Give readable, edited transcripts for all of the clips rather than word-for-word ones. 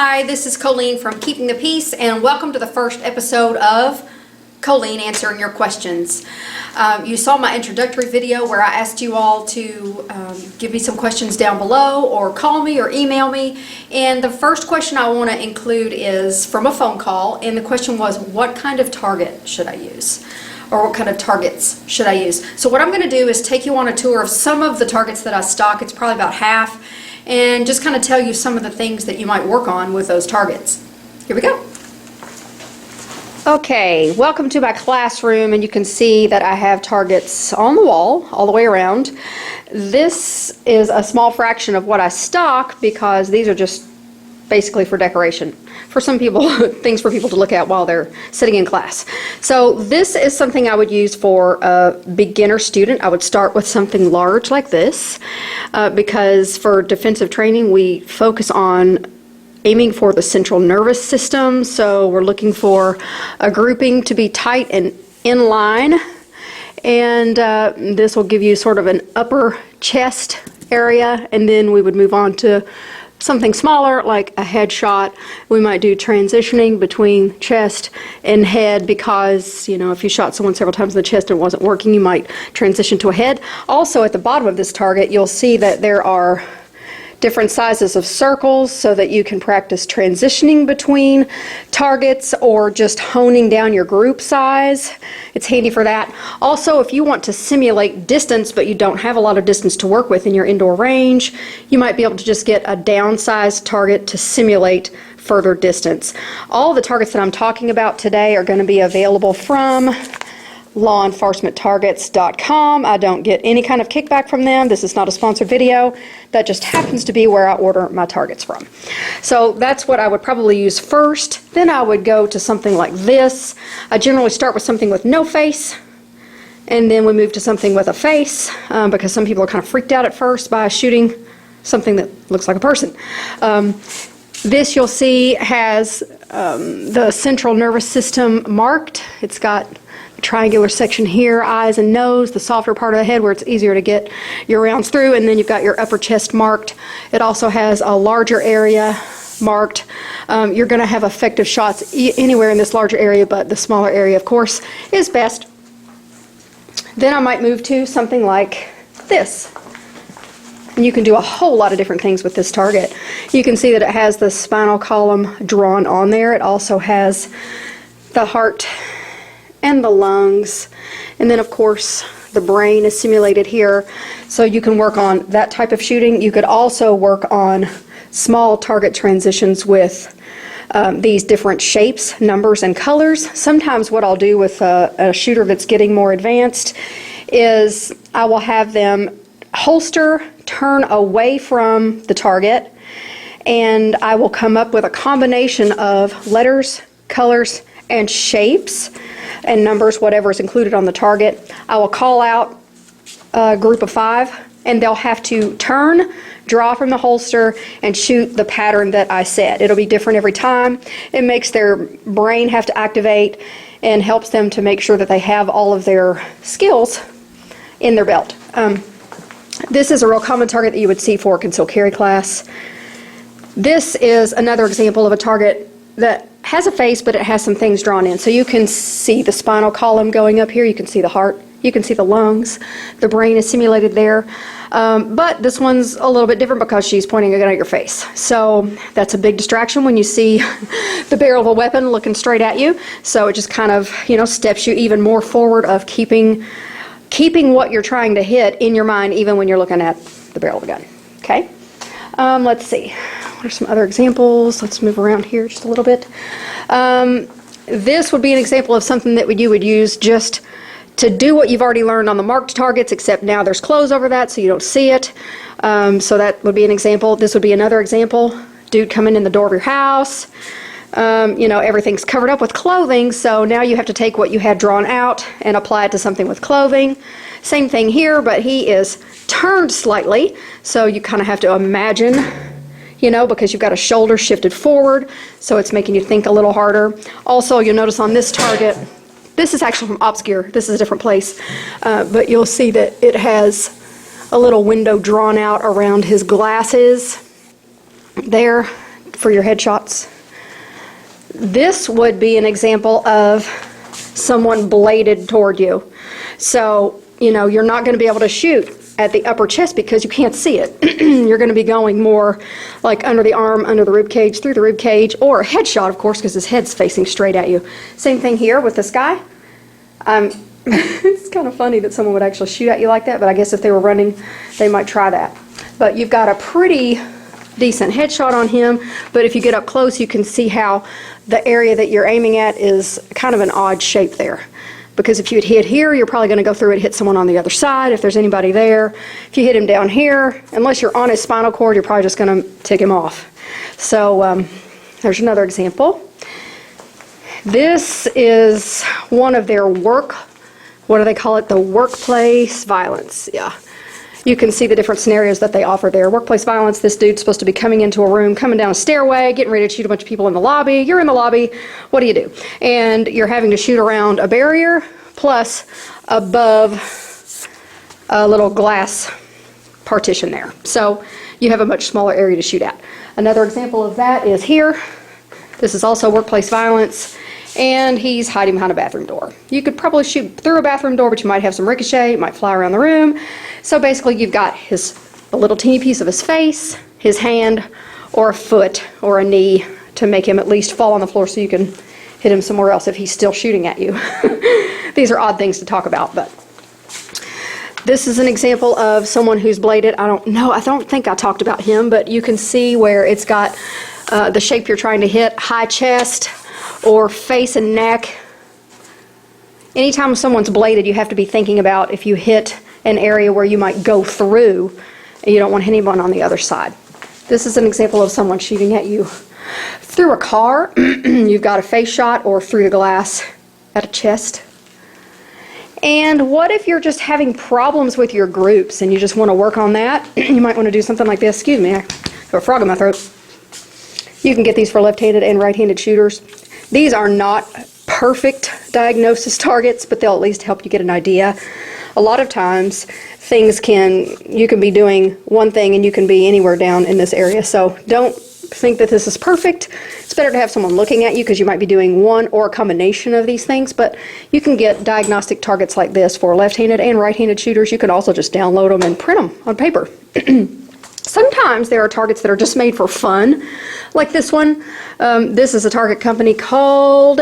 Hi, this is Colleen from Keeping the Peace, and welcome to the first episode of Colleen Answering Your Questions. You saw my introductory video where I asked you all to give me some questions down below, or call me or email me. And the first question I want to include is from a phone call, and the question was, what kind of target should I use? Or what kind of targets should I use? So what I'm going to do is take you on a tour of some of the targets that I stock. It's probably about half. And just kind of tell you some of the things that you might work on with those targets. Here we go. Okay, welcome to my classroom, and you can see that I have targets on the wall all the way around. This is a small fraction of what I stock because these are just basically for decoration. For some people, things for people to look at while they're sitting in class. So this is something I would use for a beginner student. I would start with something large like this because for defensive training we focus on aiming for the central nervous system. So we're looking for a grouping to be tight and in line, and this will give you sort of an upper chest area, and then we would move on to something smaller like a headshot. We might do transitioning between chest and head because, you know, if you shot someone several times in the chest and it wasn't working, you might transition to a head. Also, at the bottom of this target, you'll see that there are different sizes of circles so that you can practice transitioning between targets or just honing down your group size. It's handy for that. Also, if you want to simulate distance but you don't have a lot of distance to work with in your indoor range, you might be able to just get a downsized target to simulate further distance. All the targets that I'm talking about today are going to be available from lawenforcementtargets.com. I don't get any kind of kickback from them. This is not a sponsored video. That just happens to be where I order my targets from. So that's what I would probably use first. Then I would go to something like this. I generally start with something with no face, and then we move to something with a face because some people are kind of freaked out at first by shooting something that looks like a person. This, you'll see, has the central nervous system marked. It's got triangular section here, eyes and nose, the softer part of the head where it's easier to get your rounds through, and then you've got your upper chest marked. It also has a larger area marked. You're going to have effective shots anywhere in this larger area, but the smaller area, of course, is best. Then I might move to something like this. And you can do a whole lot of different things with this target. You can see that it has the spinal column drawn on there. It also has the heart and the lungs, and then of course the brain is simulated here, so you can work on that type of shooting. You could also work on small target transitions with these different shapes, numbers, and colors. Sometimes what I'll do with a shooter that's getting more advanced is I will have them holster, turn away from the target, and I will come up with a combination of letters, colors, and shapes and numbers, whatever is included on the target. I will call out a group of 5, and they'll have to turn, draw from the holster, and shoot the pattern that I said. It'll be different every time. It makes their brain have to activate and helps them to make sure that they have all of their skills in their belt. This is a real common target that you would see for a concealed carry class. This is another example of a target that has a face, but it has some things drawn in. So you can see the spinal column going up here, you can see the heart, you can see the lungs, the brain is simulated there. But this one's a little bit different because she's pointing a gun at your face. So that's a big distraction when you see the barrel of a weapon looking straight at you. So it just kind of, you know, steps you even more forward of keeping what you're trying to hit in your mind even when you're looking at the barrel of a gun. Okay? Let's see. What are some other examples? Let's move around here just a little bit. This would be an example of something that you would use just to do what you've already learned on the marked targets, except now there's clothes over that so you don't see it. So that would be an example. This would be another example. Dude coming in the door of your house. You know, everything's covered up with clothing, so now you have to take what you had drawn out and apply it to something with clothing. Same thing here, but he is turned slightly, so you kind of have to imagine, you know, because you've got a shoulder shifted forward, so it's making you think a little harder. Also, you'll notice on this target, this is actually from Obscure, this is a different place, but you'll see that it has a little window drawn out around his glasses there for your headshots. This would be an example of someone bladed toward you. So, you know, you're not going to be able to shoot at the upper chest because you can't see it. You're going to be going more like under the arm, under the rib cage, through the rib cage, or a headshot, of course, because his head's facing straight at you. Same thing here with this guy. It's kind of funny that someone would actually shoot at you like that, but I guess if they were running, they might try that. But you've got a pretty decent headshot on him, but if you get up close, you can see how the area that you're aiming at is kind of an odd shape there. Because if you had hit here, you're probably going to go through and hit someone on the other side if there's anybody there. If you hit him down here, unless you're on his spinal cord, you're probably just going to tick him off. So there's another example. This is one of their what do they call it? The workplace violence. Yeah. You can see the different scenarios that they offer there. Workplace violence, this dude's supposed to be coming into a room, coming down a stairway, getting ready to shoot a bunch of people in the lobby. You're in the lobby. What do? And you're having to shoot around a barrier plus above a little glass partition there. So you have a much smaller area to shoot at. Another example of that is here. This is also workplace violence. And he's hiding behind a bathroom door. You could probably shoot through a bathroom door, but you might have some ricochet, it might fly around the room. So basically you've got a little teeny piece of his face, his hand, or a foot, or a knee to make him at least fall on the floor so you can hit him somewhere else if he's still shooting at you. These are odd things to talk about, but this is an example of someone who's bladed. I don't think I talked about him, but you can see where it's got the shape you're trying to hit, high chest, or face and neck. Anytime someone's bladed, you have to be thinking about if you hit an area where you might go through, and you don't want anyone on the other side. This is an example of someone shooting at you through a car. You've got a face shot, or through the glass at a chest. And what if you're just having problems with your groups and you just want to work on that? You might want to do something like this. Excuse me, I have a frog in my throat. You can get these for left-handed and right-handed shooters. These are not perfect diagnosis targets, but they'll at least help you get an idea. A lot of times, you can be doing one thing and you can be anywhere down in this area. So don't think that this is perfect. It's better to have someone looking at you because you might be doing one or a combination of these things, but you can get diagnostic targets like this for left-handed and right-handed shooters. You can also just download them and print them on paper. Sometimes there are targets that are just made for fun, like this one. This is a target company called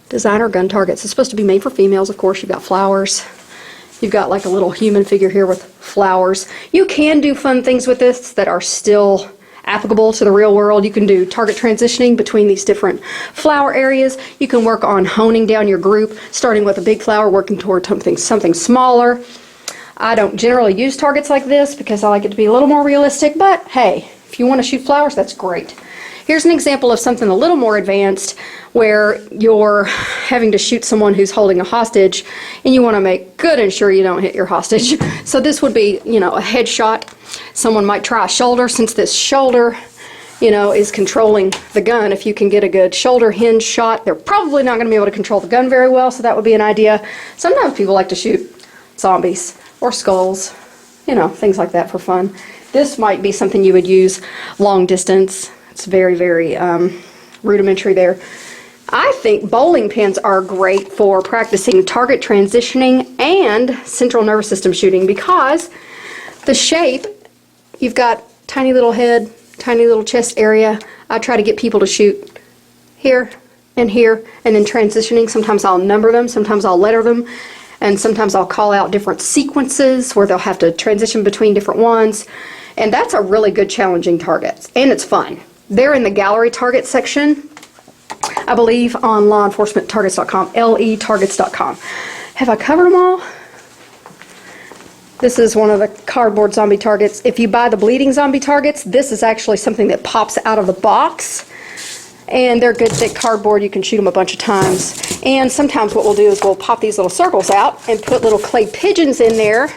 Designer Gun Targets. It's supposed to be made for females, of course. You've got flowers. You've got like a little human figure here with flowers. You can do fun things with this that are still applicable to the real world. You can do target transitioning between these different flower areas. You can work on honing down your group, starting with a big flower, working toward something smaller. I don't generally use targets like this because I like it to be a little more realistic, but hey, if you want to shoot flowers, that's great. Here's an example of something a little more advanced where you're having to shoot someone who's holding a hostage and you want to make good and sure you don't hit your hostage. So this would be, a headshot. Someone might try a shoulder, since this shoulder, is controlling the gun. If you can get a good shoulder hinge shot, they're probably not going to be able to control the gun very well, so that would be an idea. Sometimes people like to shoot zombies or skulls, things like that for fun. This might be something you would use long distance. It's very, very rudimentary there. I think bowling pins are great for practicing target transitioning and central nervous system shooting because the shape, you've got tiny little head, tiny little chest area. I try to get people to shoot here and here and then transitioning. Sometimes I'll number them, sometimes I'll letter them. And sometimes I'll call out different sequences where they'll have to transition between different ones. And that's a really good challenging target. And it's fun. They're in the gallery target section, I believe, on lawenforcementtargets.com, letargets.com. Have I covered them all? This is one of the cardboard zombie targets. If you buy the bleeding zombie targets, this is actually something that pops out of the box. And they're good thick cardboard. You can shoot them a bunch of times. And sometimes what we'll do is we'll pop these little circles out and put little clay pigeons in there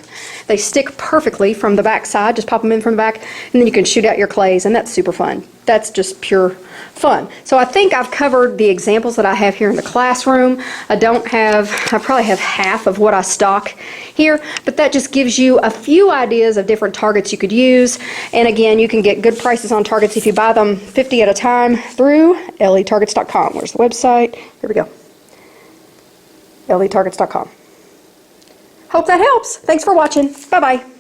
They stick perfectly from the back side. Just pop them in from the back, and then you can shoot out your clays, and that's super fun. That's just pure fun. So I think I've covered the examples that I have here in the classroom. I probably have half of what I stock here, but that just gives you a few ideas of different targets you could use. And again, you can get good prices on targets if you buy them 50 at a time through letargets.com. Where's the website? Here we go. letargets.com. Hope that helps. Thanks for watching. Bye-bye.